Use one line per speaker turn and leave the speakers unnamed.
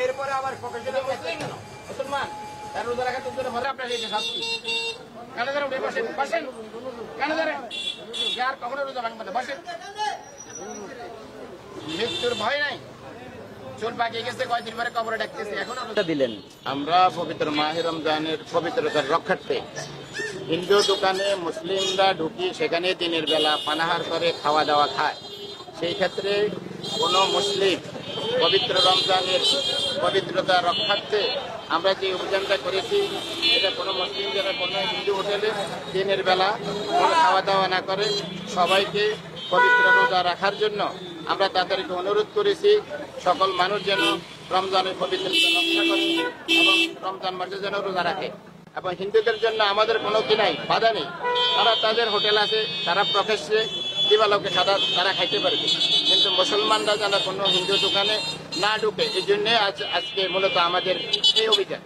এরপরে আবার প্রফেশনাল মুসলমান তার রোজা রাখা তোর জন্য ভরে আপনার এই যে শাস্তি কানে ধরে উঠে বসেন বসেন কানে ধরে যার কখনো রোজা ভাঙবে না বসেন মৃত্যুর ভয় নাই চুল পাকিয়ে গেছে কয়দিন পরে কবরে ডাকতেছে এখনো
দিলেন
আমরা পবিত্র মাহে রমজানের পবিত্রতার রক্ষার্থে হিন্দু দোকানে মুসলিমরা ঢুকি সেখানে দিনের বেলা পানাহার করে খাওয়া দাওয়া খায় সেই ক্ষেত্রে কোনো মুসলিম পবিত্র রমজানের পবিত্রতা রক্ষার্থে আমরা যে অভিযানটা করেছি এটা কোনো মুসলিম যারা কোনো হিন্দু হোটেলে দিনের বেলা কোনো খাওয়া দাওয়া না করে সবাইকে পবিত্র রোজা রাখার জন্য আমরা তাদেরকে অনুরোধ করেছি সকল মানুষ যেন রমজানের পবিত্রতা রক্ষা করে এবং রমজান মাসে যেন রোজা রাখে এবং হিন্দুদের জন্য আমাদের কোনো কি নাই বাধা নেই তারা তাদের হোটেল আছে তারা প্রফেশনে দিবালোকে সাদা তারা খাইতে পারবে কিন্তু মুসলমানরা যেন কোনো হিন্দু দোকানে না ঢুকে এই জন্যে আজকে মূলত আমাদের এই অভিযান।